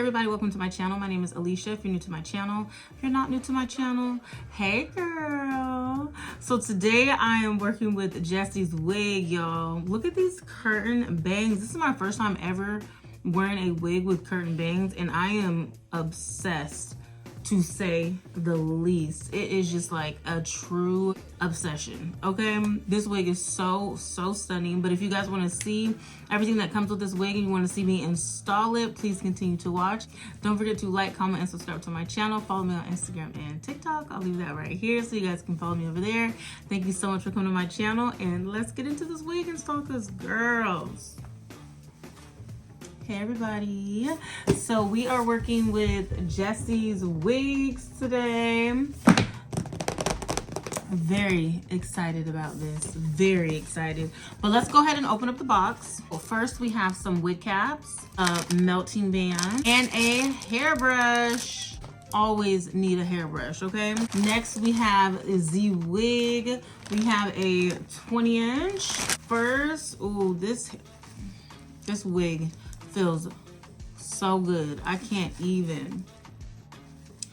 everybody, welcome to my channel. My name is Alishia. If you're new to my channel, if you're not new to my channel, hey girl. So today I am working with Jessie's wig, y'all. Look at these curtain bangs. This is my first time ever wearing a wig with curtain bangs, and I am obsessed, to say the least. It is just like a true obsession. Okay, this wig is so stunning. But if you guys want to see everything that comes with this wig and you want to see me install it, please continue to watch. Don't forget to like, comment, and subscribe to my channel. Follow me on Instagram and TikTok. I'll leave that right here so you guys can follow me over there. Thank you so much for coming to my channel, and let's get into this wig install, because girls. Hey everybody, so we are working with Jessie's wigs today. Very excited about this, very excited. But let's go ahead and open up the box. Well, first we have some wig caps, a melting band, and a hairbrush. Always need a hairbrush, okay? Next we have the wig. We have a 20-inch. First, ooh, this wig feels so good. I can't even.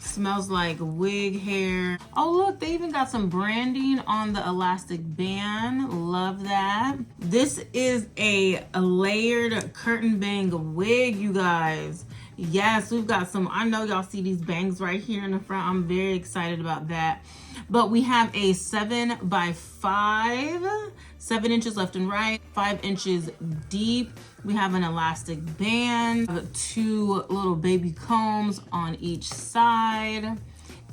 Smells like wig hair. Oh look, they even got some branding on the elastic band. Love that. This is a layered curtain bang wig, you guys. Yes, we've got some, I know y'all see these bangs right here in the front. I'm very excited about that. But we have a 7x5, 7 inches left and right, 5 inches deep. We have an elastic band, 2 little baby combs on each side,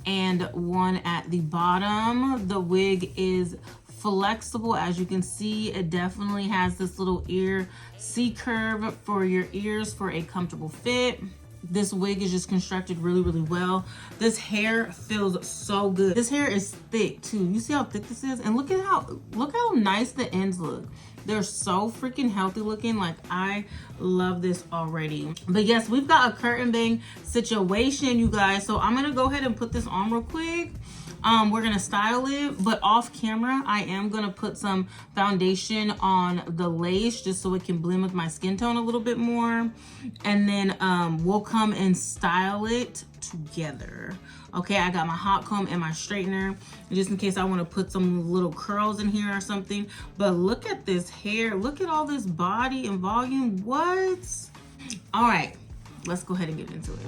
and one at the bottom. The wig is flexible. As you can see, it definitely has this little ear C-curve for your ears for a comfortable fit. This wig is just constructed really well. This hair feels so good. This hair is thick too. You see how thick this is? And look how nice the ends look. They're so freaking healthy looking. Like, I love this already. But yes, we've got a curtain bang situation, you guys. So I'm gonna go ahead and put this on real quick. We're gonna style it, but off camera I am gonna put some foundation on the lace just so it can blend with my skin tone a little bit more, and then we'll come and style it together. Okay, I got my hot comb and my straightener just in case I want to put some little curls in here or something. But look at this hair, look at all this body and volume. What? All right, let's go ahead and get into it.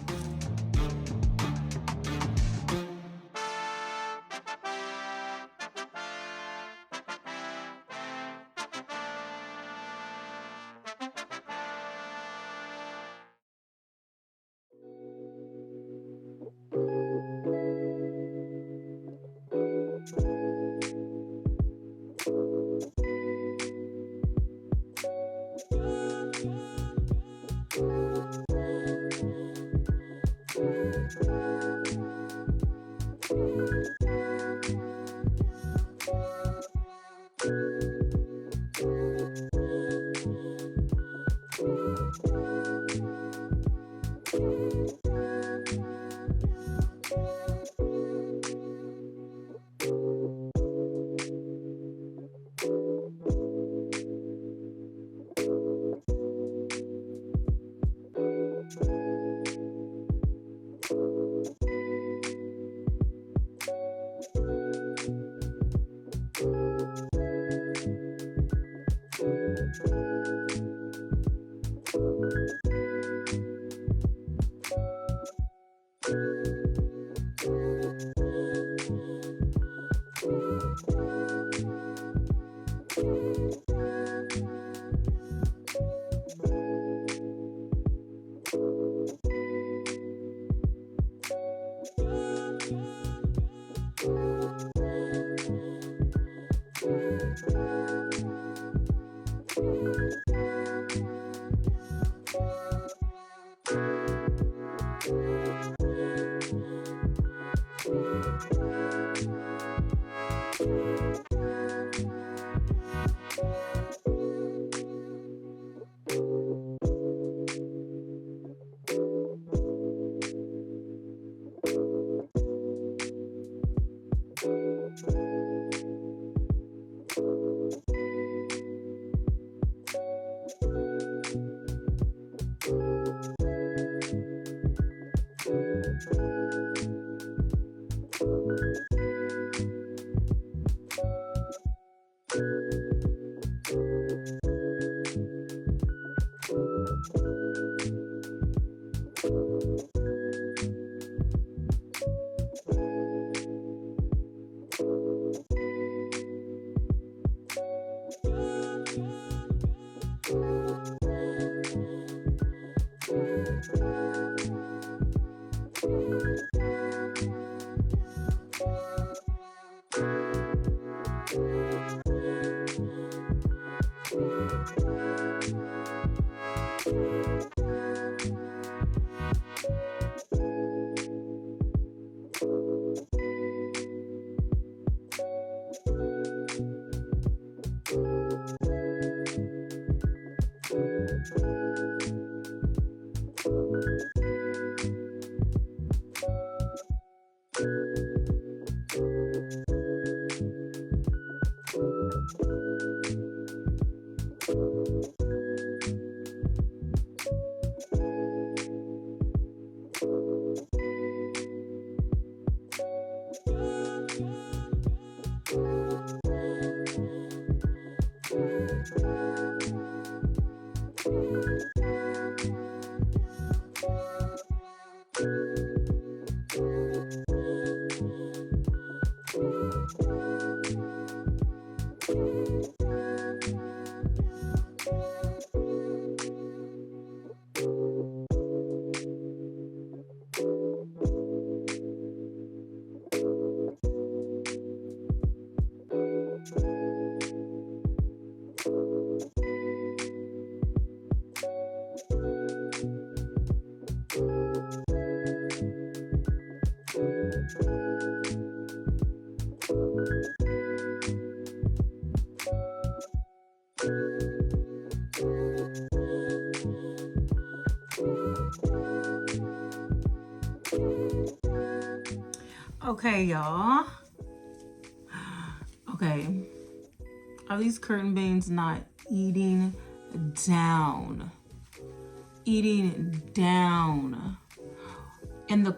Okay, y'all. Okay. Are these curtain bangs not eating down? Eating down. And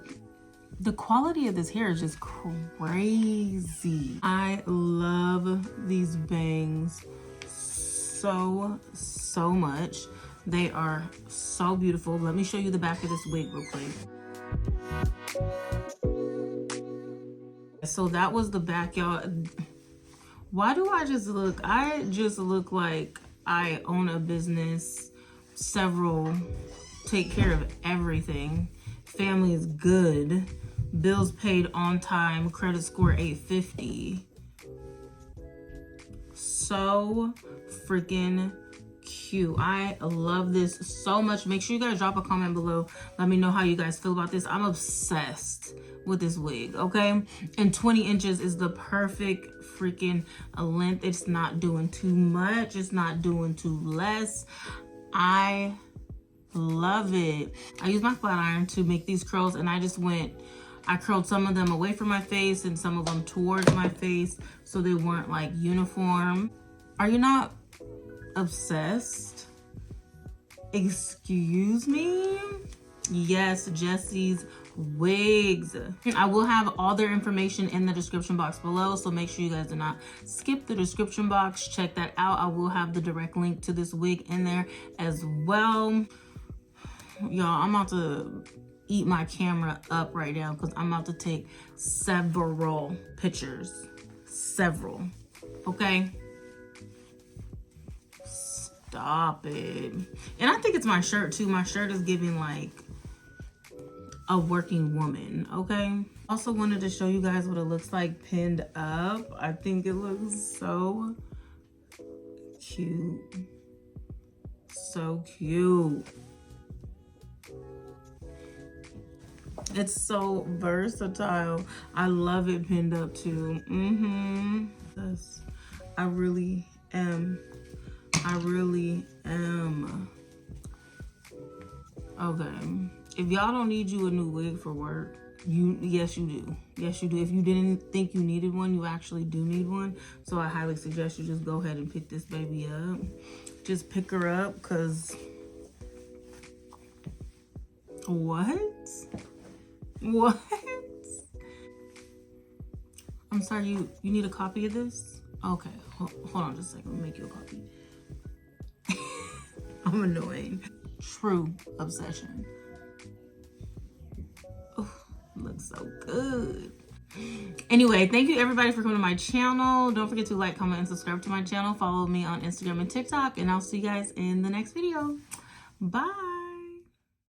the quality of this hair is just crazy. I love these bangs so much. They are so beautiful. Let me show you the back of this wig real quick. So that was the back, y'all. Why do I just look like I own a business, several, take care of everything, family is good, bills paid on time, credit score 850. So freaking cute. I love this so much. Make sure you guys drop a comment below. Let me know how you guys feel about this. I'm obsessed with this wig, okay? And 20 inches is the perfect freaking length. It's not doing too much. It's not doing too less. I love it. I use my flat iron to make these curls, and I curled some of them away from my face and some of them towards my face so they weren't like uniform. Are you not obsessed? Excuse me? Yes, Jessie's wigs. I will have all their information in the description box below, so make sure you guys do not skip the description box. Check that out. I will have the direct link to this wig in there as well. Y'all, I'm about to eat my camera up right now because I'm about to take several pictures. Several. Okay? Stop it. And I think it's my shirt too. My shirt is giving like a working woman, okay? Also wanted to show you guys what it looks like pinned up. I think it looks so cute. So cute. It's so versatile. I love it pinned up too. Yes, I really am. I really am. Okay. If y'all don't need you a new wig for work, yes you do. Yes you do. If you didn't think you needed one, you actually do need one. So I highly suggest you just go ahead and pick this baby up. Just pick her up, cause what? I'm sorry, you need a copy of this? Okay, hold on just a second. I'll make you a copy. I'm annoying. True obsession. Oh, looks so good. Anyway, thank you everybody for coming to my channel. Don't forget to like, comment, and subscribe to my channel. Follow me on Instagram and TikTok, and I'll see you guys in the next video. Bye.